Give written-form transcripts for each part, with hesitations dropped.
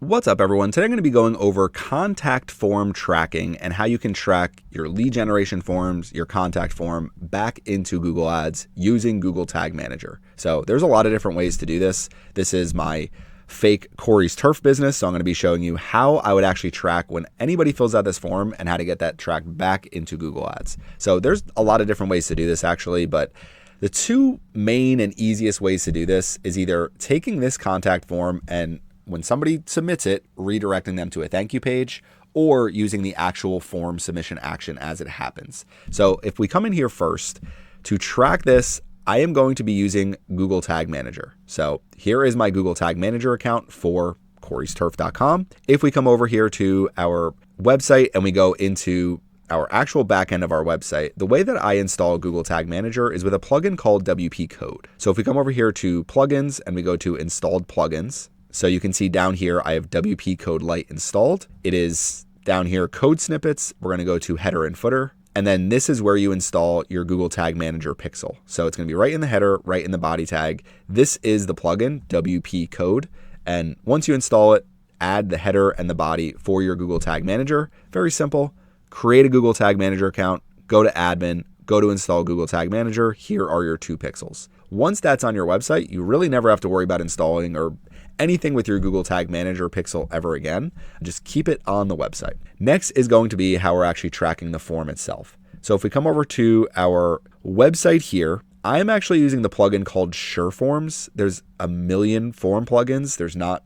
What's up, everyone? Today I'm going to be going over contact form tracking and how you can track your lead generation forms, your contact form back into Google Ads using Google Tag Manager. So there's a lot of different ways to do this. This is my fake Corey's Turf business. So I'm going to be showing you how I would actually track when anybody fills out this form and how to get that tracked back into Google Ads. So there's a lot of different ways to do this actually, but the two main and easiest ways to do this is either taking this contact form and when somebody submits it, redirecting them to a thank you page, or using the actual form submission action as it happens. So if we come in here first, to track this, I am going to be using Google Tag Manager. So here is my Google Tag Manager account for corysturf.com. If we come over here to our website and we go into our actual backend of our website, the way that I install Google Tag Manager is with a plugin called WP Code. So if we come over here to plugins and we go to installed plugins, so you can see down here, I have WP Code Lite installed. It is down here, code snippets. We're going to go to header and footer. And then this is where you install your Google Tag Manager pixel. So it's going to be right in the header, right in the body tag. This is the plugin, WP Code. And once you install it, add the header and the body for your Google Tag Manager. Very simple. Create a Google Tag Manager account, go to admin, go to install Google Tag Manager. Here are your 2 pixels. Once that's on your website, you really never have to worry about installing or anything with your Google Tag Manager pixel ever again. Just keep it on the website. Next is going to be how we're actually tracking the form itself. So if we come over to our website here, I am actually using the plugin called SureForms. There's a million form plugins. There's not,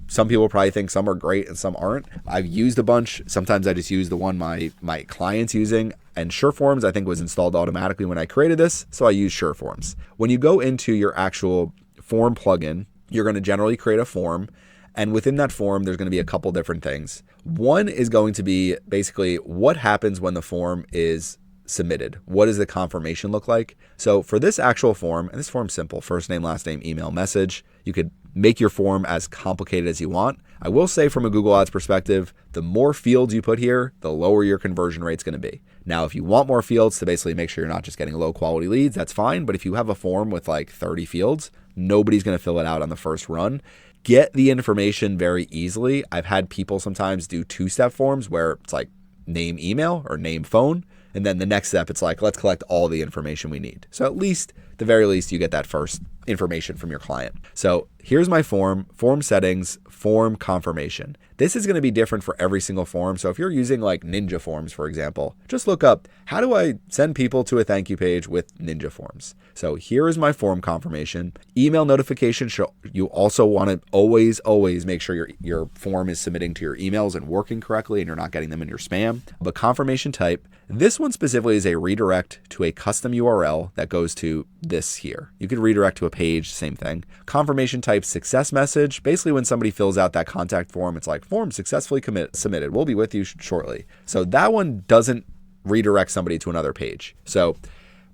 some people probably think some are great and some aren't. I've used a bunch. Sometimes I just use the one my client's using. And SureForms, I think, was installed automatically when I created this, so I use SureForms. When you go into your actual form plugin, you're going to generally create a form, and within that form, there's going to be a couple different things. One is going to be basically what happens when the form is submitted. What does the confirmation look like? So for this actual form, and this form's simple, first name, last name, email, message, you could make your form as complicated as you want. I will say from a Google Ads perspective, the more fields you put here, the lower your conversion rate's going to be. Now, if you want more fields to basically make sure you're not just getting low quality leads, that's fine. But if you have a form with like 30 fields, nobody's going to fill it out on the first run. Get the information very easily. I've had people sometimes do 2-step forms where it's like name, email, or name, phone. And then the next step, it's like, let's collect all the information we need. So at least, the very least, you get that first information from your client. So here's my form settings, form confirmation. This is going to be different for every single form. So if you're using like Ninja Forms, for example, just look up, how do I send people to a thank you page with Ninja Forms? So here is my form confirmation. Email notification, you also want to always make sure your form is submitting to your emails and working correctly and you're not getting them in your spam. But confirmation type, this one specifically is a redirect to a custom URL that goes to this here. You could redirect to a page, same thing. Confirmation type success message. Basically, when somebody fills out that contact form, it's like form successfully submitted. We'll be with you shortly. So that one doesn't redirect somebody to another page. So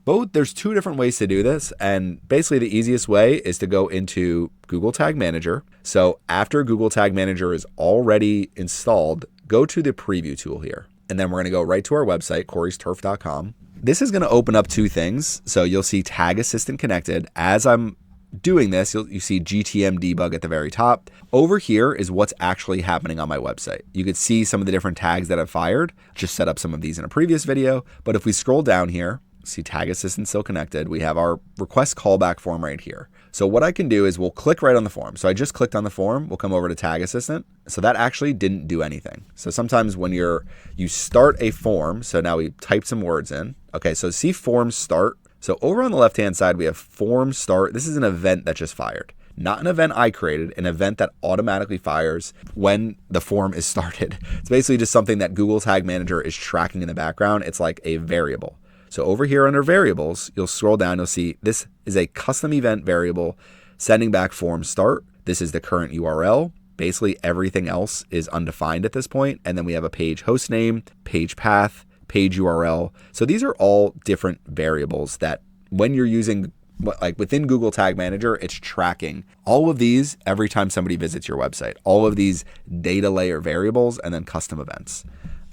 there's 2 different ways to do this. And basically the easiest way is to go into Google Tag Manager. So after Google Tag Manager is already installed, go to the preview tool here. And then we're going to go right to our website, corysturf.com. This is going to open up 2 things. So you'll see Tag Assistant connected. As I'm doing this, you see GTM debug at the very top. Over here is what's actually happening on my website. You could see some of the different tags that I've fired. Just set up some of these in a previous video. But if we scroll down here, see Tag Assistant still connected. We have our request callback form right here. So what I can do is we'll click right on the form. So I just clicked on the form. We'll come over to Tag Assistant. So that actually didn't do anything. So sometimes when you start a form, so now we typed some words in. Okay, so see form start. So over on the left-hand side, we have form start. This is an event that just fired. Not an event I created, an event that automatically fires when the form is started. It's basically just something that Google Tag Manager is tracking in the background. It's like a variable. So over here under variables, you'll scroll down, you'll see this is a custom event variable sending back form start. This is the current URL. Basically everything else is undefined at this point. And then we have a page host name, page path, page URL. So these are all different variables that when you're using, like within Google Tag Manager, it's tracking all of these every time somebody visits your website, all of these data layer variables and then custom events.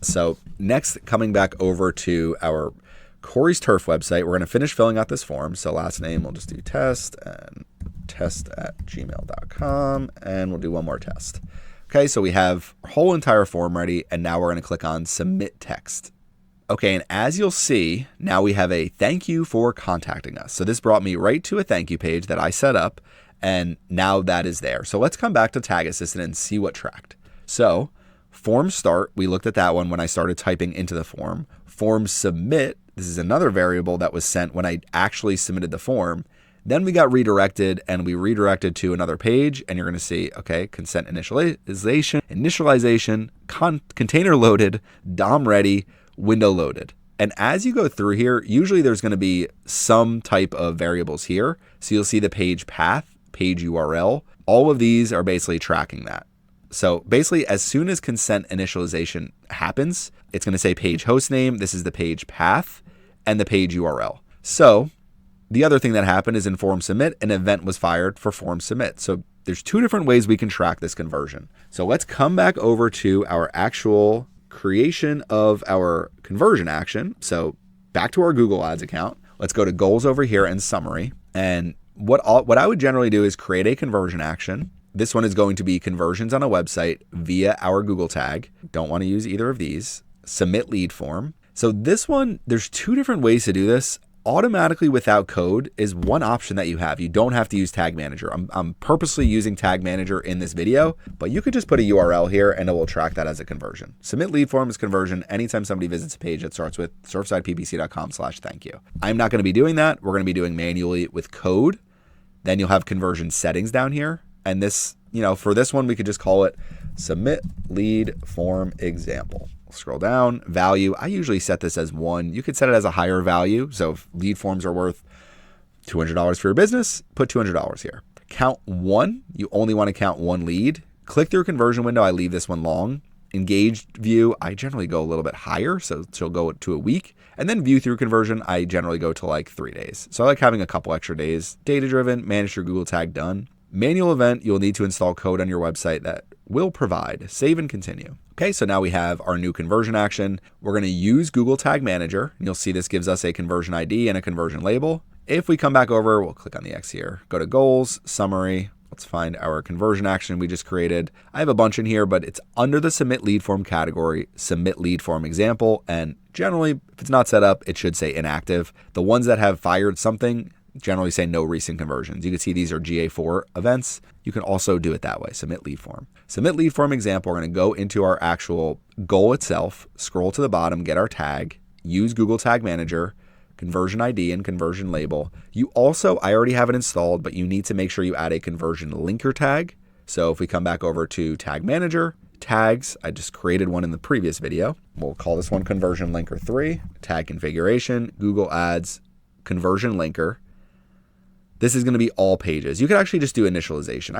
So next, coming back over to our Corey's Turf website, we're going to finish filling out this form. So last name, we'll just do test and test@gmail.com, and we'll do one more test. Okay, so we have our whole entire form ready, and now we're going to click on Submit Text. Okay, and as you'll see, now we have a thank you for contacting us. So this brought me right to a thank you page that I set up, and now that is there. So let's come back to Tag Assistant and see what tracked. So form start, we looked at that one when I started typing into the form. Form submit, this is another variable that was sent when I actually submitted the form. Then we got redirected, and we redirected to another page, and you're going to see, okay, consent initialization, container loaded, DOM ready, window loaded. And as you go through here, usually there's going to be some type of variables here. So you'll see the page path, page URL. All of these are basically tracking that. So basically, as soon as consent initialization happens, it's going to say page host name. This is the page path and the page URL. So the other thing that happened is in form submit, an event was fired for form submit. So there's two different ways we can track this conversion. So let's come back over to our actual creation of our conversion action. So back to our Google Ads account. Let's go to goals over here and summary. And what I would generally do is create a conversion action. This one is going to be conversions on a website via our Google tag. Don't want to use either of these. Submit lead form. So this one, there's two different ways to do this. Automatically without code is one option that you have. You don't have to use Tag Manager. I'm purposely using Tag Manager in this video, but you could just put a URL here and it will track that as a conversion. Submit lead form is conversion anytime somebody visits a page that starts with surfsideppc.com/thank-you. I'm not going to be doing that. We're going to be doing manually with code. Then you'll have conversion settings down here. And this, for this one, we could just call it submit lead form example. Scroll down, value. I usually set this as 1. You could set it as a higher value. So if lead forms are worth $200 for your business, put $200 here. Count 1. You only want to count 1 lead. Click through conversion window. I leave this one long. Engaged view, I generally go a little bit higher. So she'll go to a week. And then view through conversion, I generally go to like 3 days. So I like having a couple extra days. Data driven, manage your Google tag, done. Manual event, you'll need to install code on your website that will provide. Save and continue. Okay, so now we have our new conversion action. We're going to use Google Tag Manager. You'll see this gives us a conversion ID and a conversion label. If we come back over, we'll click on the X here. Go to goals, summary. Let's find our conversion action we just created. I have a bunch in here, but it's under the submit lead form category, submit lead form example. And generally, if it's not set up, it should say inactive. The ones that have fired something generally say no recent conversions. You can see these are GA4 events. You can also do it that way, submit lead form. Submit lead form example, we're going to go into our actual goal itself, scroll to the bottom, get our tag, use Google Tag Manager, conversion ID and conversion label. You also, I already have it installed, but you need to make sure you add a conversion linker tag. So if we come back over to Tag Manager, tags, I just created one in the previous video. We'll call this one conversion linker 3, tag configuration, Google Ads, conversion linker. This is going to be all pages. You could actually just do initialization.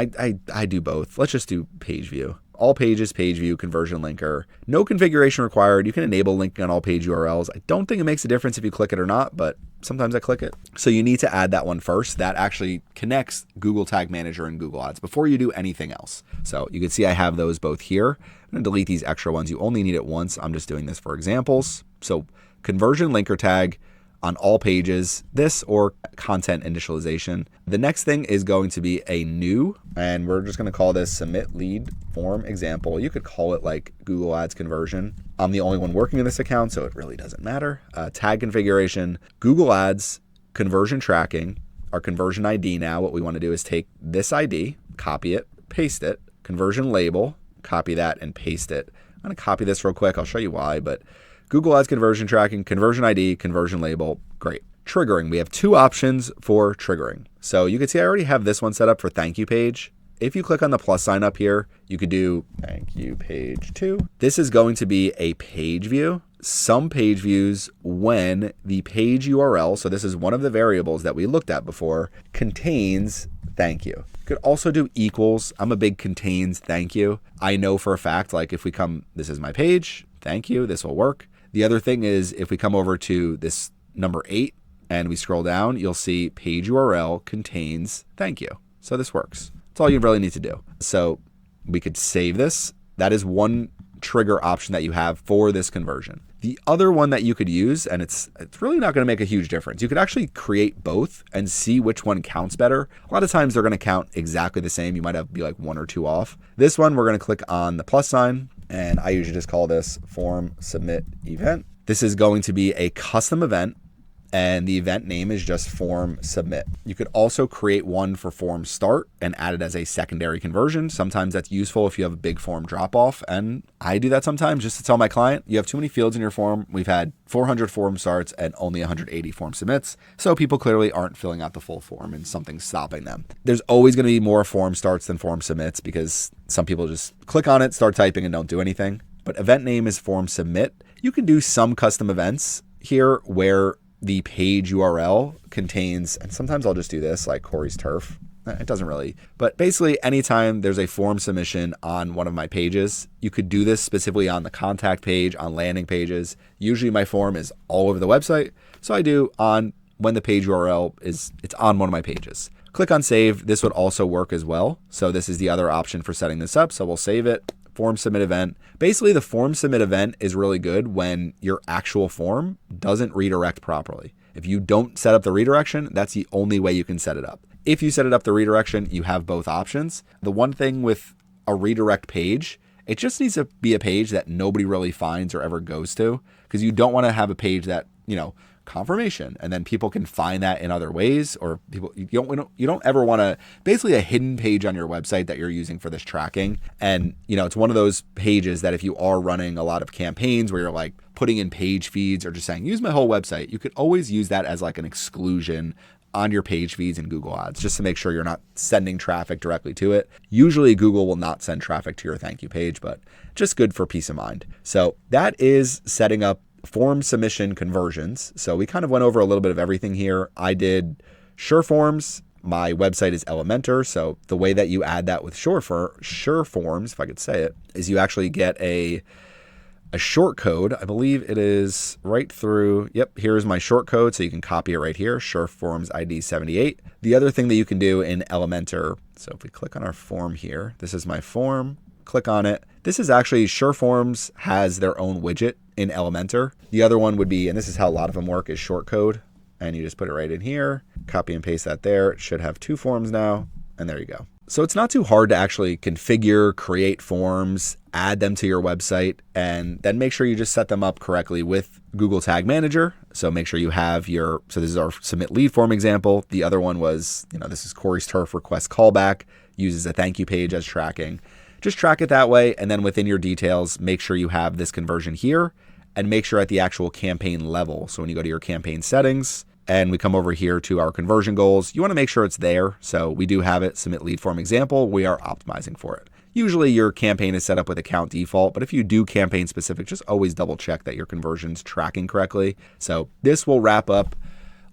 I do both. Let's just do page view. All pages, page view, conversion linker. No configuration required. You can enable linking on all page URLs. I don't think it makes a difference if you click it or not, but sometimes I click it. So you need to add that one first. That actually connects Google Tag Manager and Google Ads before you do anything else. So you can see I have those both here. I'm going to delete these extra ones. You only need it once. I'm just doing this for examples. So conversion linker tag on all pages, this or content initialization. The next thing is going to be a new, and we're just going to call this submit lead form example. You could call it like Google Ads conversion. I'm the only one working in this account, so it really doesn't matter. Tag configuration, Google Ads, conversion tracking, our conversion ID now. What we want to do is take this ID, copy it, paste it, conversion label, copy that and paste it. I'm going to copy this real quick. I'll show you why, but Google Ads conversion tracking, conversion ID, conversion label. Great. Triggering. We have 2 options for triggering. So you can see I already have this one set up for thank you page. If you click on the plus sign up here, you could do thank you page 2. This is going to be a page view. Some page views when the page URL, so this is one of the variables that we looked at before, contains thank you. You could also do equals. I'm a big contains thank you. I know for a fact, like if we come, this is my page, thank you, this will work. The other thing is if we come over to this number 8 and we scroll down, you'll see page URL contains thank you. So this works. That's all you really need to do. So we could save this. That is one trigger option that you have for this conversion. The other one that you could use, and it's really not going to make a huge difference. You could actually create both and see which one counts better. A lot of times they're going to count exactly the same. You might have to be like 1 or 2 off. This one, we're going to click on the plus sign, and I usually just call this form submit event. This is going to be a custom event, and the event name is just form submit. You could also create one for form start and add it as a secondary conversion. Sometimes that's useful if you have a big form drop off, and I do that sometimes just to tell my client, you have too many fields in your form. We've had 400 form starts and only 180 form submits, so people clearly aren't filling out the full form and something's stopping them. There's always going to be more form starts than form submits because some people just click on it, start typing, and don't do anything. But event name is form submit. You can do some custom events here where the page URL contains, and sometimes I'll just do this like Corey's Turf. It doesn't really, but basically anytime there's a form submission on one of my pages, you could do this specifically on the contact page, on landing pages. Usually my form is all over the website. So I do on when the page URL it's on one of my pages. Click on save. This would also work as well. So this is the other option for setting this up. So we'll save it. Form submit event. Basically, the form submit event is really good when your actual form doesn't redirect properly. If you don't set up the redirection, that's the only way you can set it up. If you set it up the redirection, you have both options. The one thing with a redirect page, it just needs to be a page that nobody really finds or ever goes to, because you don't want to have a page that, confirmation, and then people can find that in other ways, or you don't ever want to, basically a hidden page on your website that you're using for this tracking. And it's one of those pages that if you are running a lot of campaigns where you're like putting in page feeds or just saying use my whole website, you could always use that as like an exclusion on your page feeds in Google Ads, just to make sure you're not sending traffic directly to it. Usually Google will not send traffic to your thank you page, but just good for peace of mind. So that is setting up form submission conversions. So we kind of went over a little bit of everything here. I did Sureforms. My website is Elementor. So the way that you add that with Sureforms, if I could say it, is you actually get a short code. I believe it is right through. Yep, here's my short code. So you can copy it right here. Sureforms ID 78. The other thing that you can do in Elementor. So if we click on our form here, this is my form. Click on it. This is actually Sureforms has their own widget in Elementor. The other one would be, and this is how a lot of them work, is short code. And you just put it right in here, copy and paste that there. It should have 2 forms now. And there you go. So it's not too hard to actually configure, create forms, add them to your website, and then make sure you just set them up correctly with Google Tag Manager. So make sure you have so this is our submit lead form example. The other one was, this is Corey's Turf request callback, uses a thank you page as tracking. Just track it that way, and then within your details, make sure you have this conversion here, and make sure at the actual campaign level. So when you go to your campaign settings, and we come over here to our conversion goals, you want to make sure it's there. So we do have it, submit lead form example. We are optimizing for it. Usually your campaign is set up with account default, but if you do campaign specific, just always double check that your conversion's tracking correctly. So this will wrap up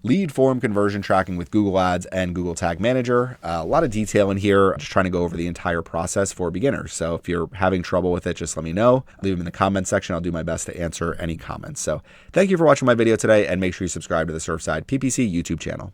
lead form conversion tracking with Google Ads and Google Tag Manager. A lot of detail in here. I'm just trying to go over the entire process for beginners. So if you're having trouble with it, just let me know. Leave them in the comment section. I'll do my best to answer any comments. So thank you for watching my video today, and make sure you subscribe to the Surfside PPC YouTube channel.